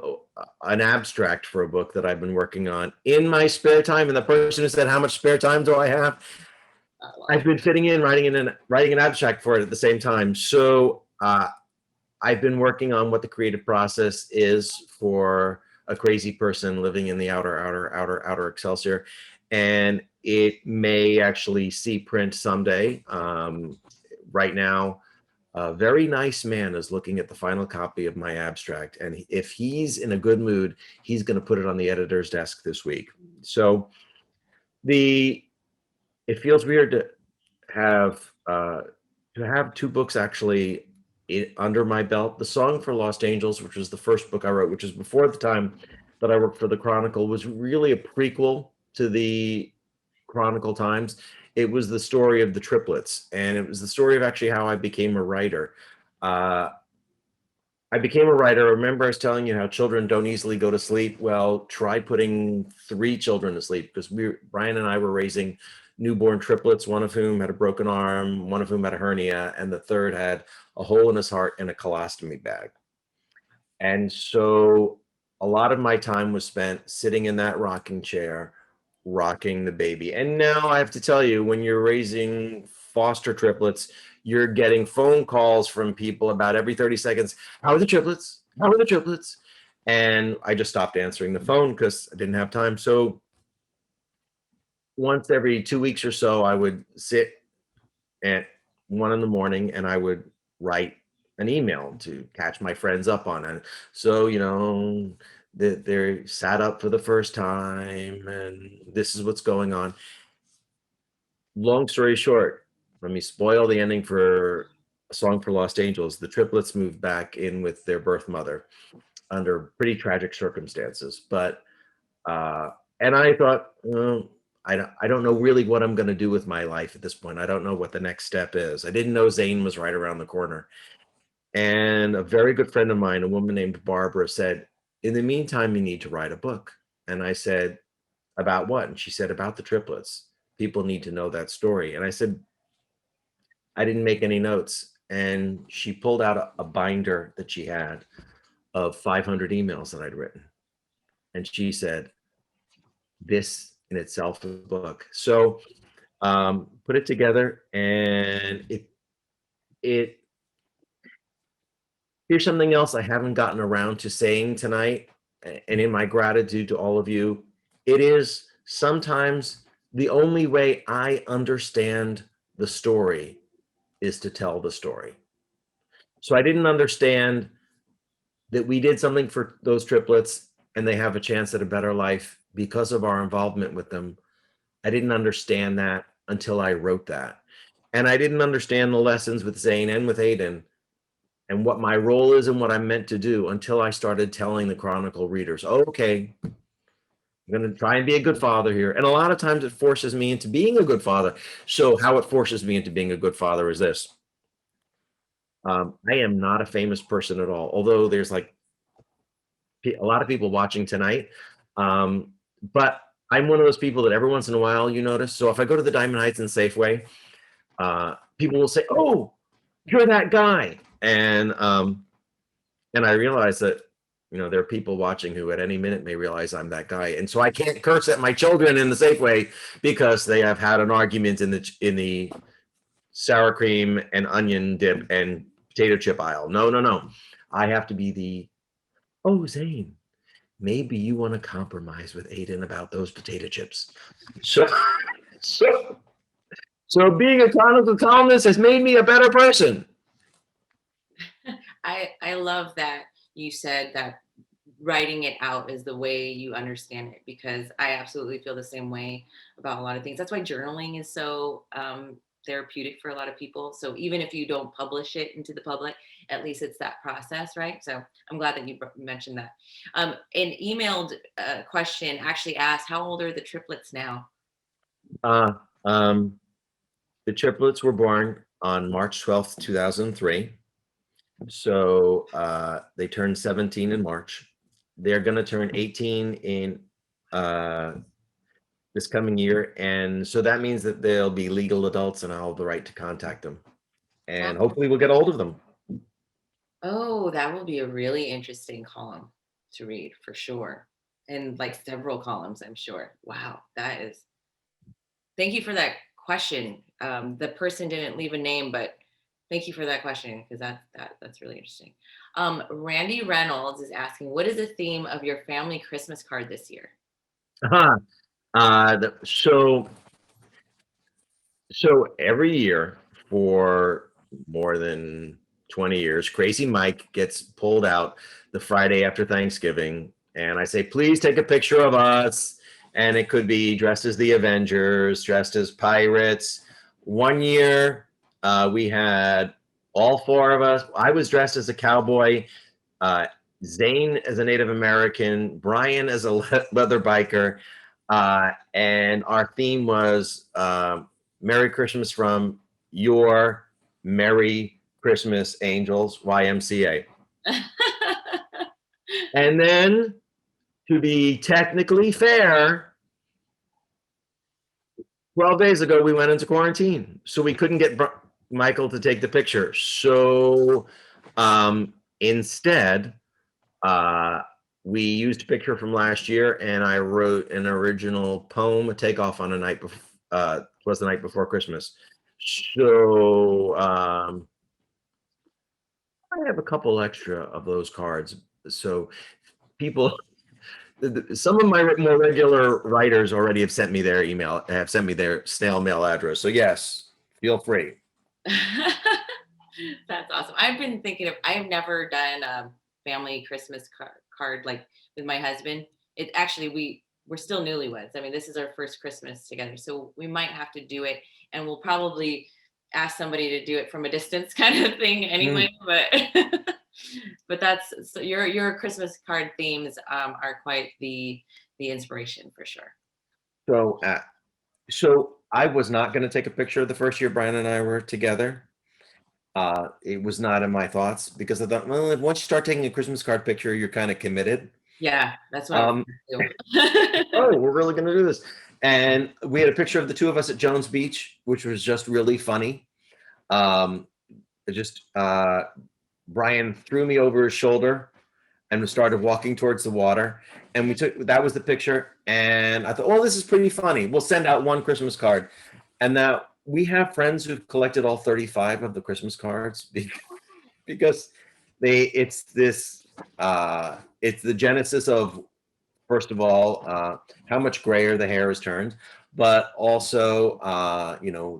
an abstract for a book that I've been working on in my spare time. And the person who said, how much spare time do I have? I've been fitting in writing an abstract for it at the same time. So I've been working on what the creative process is for a crazy person living in the outer Excelsior. And it may actually see print someday. Right now, a very nice man is looking at the final copy of my abstract. And if he's in a good mood, he's going to put it on the editor's desk this week. So it feels weird to have two books actually under my belt. The Song for Lost Angels, which was the first book I wrote, which is before the time that I worked for the Chronicle, was really a prequel to the Chronicle Times. It was the story of the triplets, and it was the story of actually how I became a writer. I became a writer. Remember, I was telling you how children don't easily go to sleep. Well, try putting 3 children to sleep, because Brian and I were raising newborn triplets, one of whom had a broken arm, one of whom had a hernia, and the third had a hole in his heart and a colostomy bag. And so a lot of my time was spent sitting in that rocking chair, rocking the baby. And now I have to tell you, when you're raising foster triplets, you're getting phone calls from people about every 30 seconds. How are the triplets? How are the triplets? And I just stopped answering the phone because I didn't have time. So once every 2 weeks or so, I would sit at 1 in the morning and I would write an email to catch my friends up on it. So, that they're sat up for the first time and this is what's going on. Long story short, let me spoil the ending for A Song for Lost Angels. The triplets moved back in with their birth mother under pretty tragic circumstances. But and I thought, I don't know really what I'm going to do with my life at this point. I don't know what the next step is. I didn't know Zane was right around the corner. And a very good friend of mine, a woman named Barbara, said, "In the meantime, you need to write a book." And I said, "About what?" And she said, "About the triplets. People need to know that story." And I said, I didn't make any notes. And she pulled out a binder that she had of 500 emails that I'd written. And she said, "This in itself is a book." So put it together, and it here's something else I haven't gotten around to saying tonight, and in my gratitude to all of you, it is sometimes the only way I understand the story is to tell the story. So I didn't understand that we did something for those triplets and they have a chance at a better life because of our involvement with them. I didn't understand that until I wrote that. And I didn't understand the lessons with Zane and with Aiden and what my role is and what I'm meant to do until I started telling the Chronicle readers, oh, okay, I'm going to try and be a good father here. And a lot of times it forces me into being a good father. So how it forces me into being a good father is this. I am not a famous person at all, although there's like a lot of people watching tonight. But I'm one of those people that every once in a while you notice. So if I go to the Diamond Heights and Safeway, people will say, "Oh, you're that guy," and I realize that there are people watching who at any minute may realize I'm that guy, and so I can't curse at my children in the Safeway because they have had an argument in the sour cream and onion dip and potato chip aisle. No, no, no. I have to be the, "Oh, Zane, maybe you want to compromise with Aiden about those potato chips." So, so, so being a chronicle columnist has made me a better person. I love that you said that writing it out is the way you understand it, because I absolutely feel the same way about a lot of things. That's why journaling is so therapeutic for a lot of people. So even if you don't publish it into the public, at least it's that process, right? So I'm glad that you mentioned that. An emailed question actually asked, how old are the triplets now? Uh, um, the triplets were born on March 12th, 2003. So they turned 17 in March. They're going to turn 18 in uh, this coming year. And so that means that they'll be legal adults and I'll have the right to contact them. And hopefully we'll get a hold of them. Oh, that will be a really interesting column to read for sure. And like several columns, I'm sure. Wow, that is. Thank you for that question. The person didn't leave a name, but thank you for that question, because that's really interesting. Randy Reynolds is asking, what is the theme of your family Christmas card this year? Uh-huh. So every year for more than 20 years, Crazy Mike gets pulled out the Friday after Thanksgiving. And I say, please take a picture of us. And it could be dressed as the Avengers, dressed as pirates. One year, we had all four of us. I was dressed as a cowboy, uh, Zane as a Native American, Brian as a leather biker. And our theme was Merry Christmas from your Merry Christmas Angels, YMCA. And then, to be technically fair, 12 days ago, we went into quarantine. So we couldn't get Michael to take the picture. So instead, we used a picture from last year and I wrote an original poem, a takeoff on a night before, was the night before Christmas. So I have a couple extra of those cards. So people, some of my more regular writers already have sent me their email, have sent me their snail mail address. So yes, feel free. That's awesome. I've been thinking of, I've never done a family Christmas card like with my husband. It actually, we're still newlyweds. I mean, this is our first Christmas together, so we might have to do it, and we'll probably ask somebody to do it from a distance kind of thing anyway. But that's, so your Christmas card themes are quite the inspiration for sure. So I was not going to take a picture the first year Brian and I were together. It was not in my thoughts because I thought, well, once you start taking a Christmas card picture, you're kind of committed. Yeah, that's what I'm gonna Oh, we're really going to do this. And we had a picture of the two of us at Jones Beach, which was just really funny. It just Brian threw me over his shoulder and started walking towards the water. And that was the picture. And I thought, oh, this is pretty funny. We'll send out one Christmas card. And now we have friends who've collected all 35 of the Christmas cards because it's the genesis of, first of all, how much grayer the hair has turned, but also,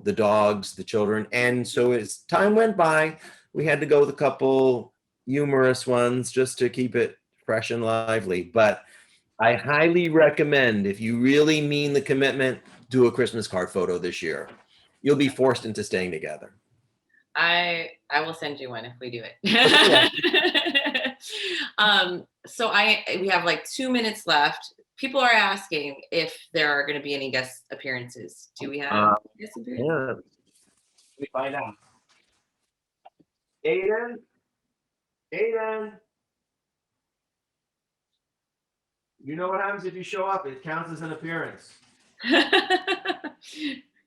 the dogs, the children. And so as time went by, we had to go with a couple humorous ones just to keep it fresh and lively. But I highly recommend, if you really mean the commitment, do a Christmas card photo this year. You'll be forced into staying together. I will send you one if we do it. So we have like 2 minutes left. People are asking if there are going to be any guest appearances. Do we have guest appearances? Yeah. Let me find out. Aiden. You know what happens if you show up? It counts as an appearance.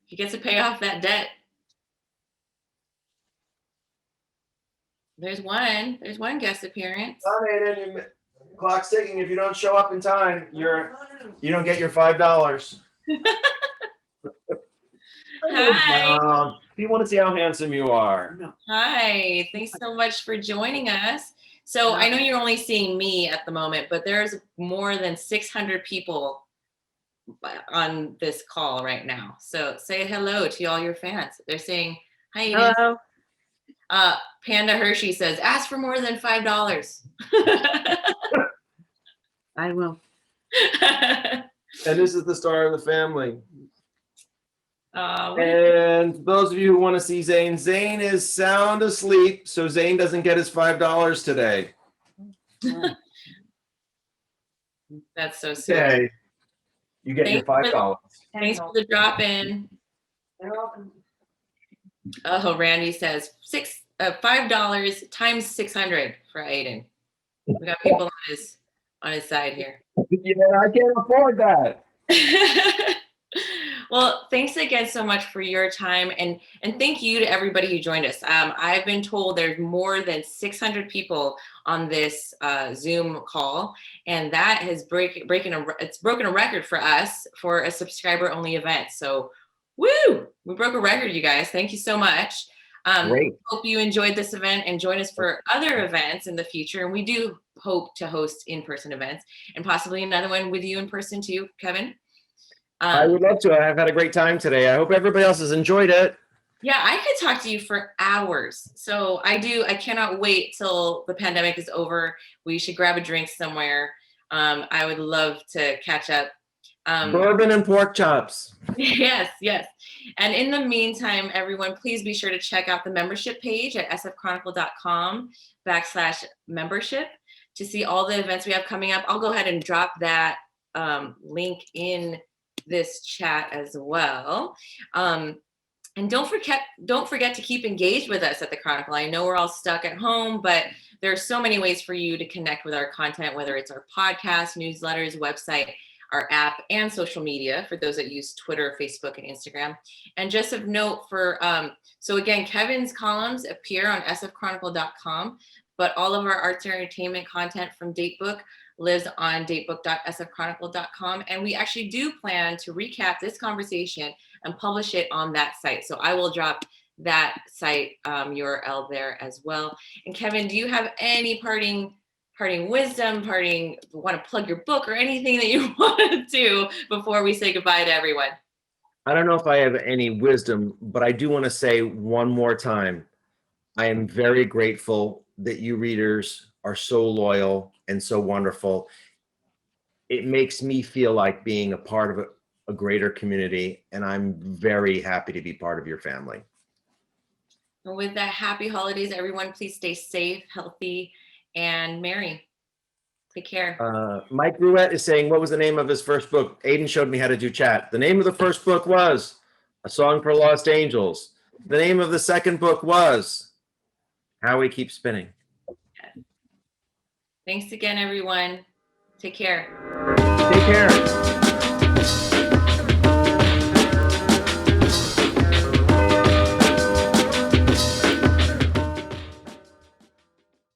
He gets to pay off that debt. There's one guest appearance. Come, Aiden. Clock's ticking. If you don't show up in time, you don't get your $5. Hi. Do you want to see how handsome you are? Hi. Thanks so much for joining us. So I know you're only seeing me at the moment, but there's more than 600 people on this call right now. So say hello to all your fans. They're saying, hi, Eden. Hello. Panda Hershey says, ask for more than $5. I will. And this is the star of the family. What And those of you who want to see Zane, Zane is sound asleep, so Zane doesn't get his $5 today. That's so sweet. Okay. You get your $5. Thanks for the drop in. Oh, Randy says $5 times 600 for Aiden. We got people on his side here. Yeah, I can't afford that. Well, thanks again so much for your time, and thank you to everybody who joined us. I've been told there's more than 600 people on this Zoom call, and that has broken a record for us for a subscriber only event. So, woo! We broke a record, you guys. Thank you so much. Great. Hope you enjoyed this event and join us for other events in the future. And we do hope to host in-person events and possibly another one with you in person too, Kevin. I would love to. I've had a great time today. I hope everybody else has enjoyed it. Yeah, I could talk to you for hours. So I cannot wait till the pandemic is over. We should grab a drink somewhere. I would love to catch up. Bourbon and pork chops. Yes. And in the meantime, everyone, please be sure to check out the membership page at sfchronicle.com/membership to see all the events we have coming up. I'll go ahead and drop that link in this chat as well. And don't forget to keep engaged with us at the Chronicle. I know we're all stuck at home, but there are so many ways for you to connect with our content, whether it's our podcast, newsletters, website, our app, and social media for those that use Twitter, Facebook, and Instagram. And just of note so again, Kevin's columns appear on sfchronicle.com, but all of our arts and entertainment content from Datebook lives on datebook.sfchronicle.com. And we actually do plan to recap this conversation and publish it on that site. So I will drop that site URL there as well. And Kevin, do you have any parting parting wisdom, want to plug your book or anything that you want to do before we say goodbye to everyone? I don't know if I have any wisdom, but I do want to say one more time, I am very grateful that you readers are so loyal and so wonderful. It makes me feel like being a part of a greater community, and I'm very happy to be part of your family. And with that, happy holidays, everyone. Please stay safe, healthy, and merry. Take care. Mike Ruette is saying, what was the name of his first book? Aiden showed me how to do chat. The name of the first book was A Song for Lost Angels. The name of the second book was How We Keep Spinning. Thanks again, everyone. Take care. Take care.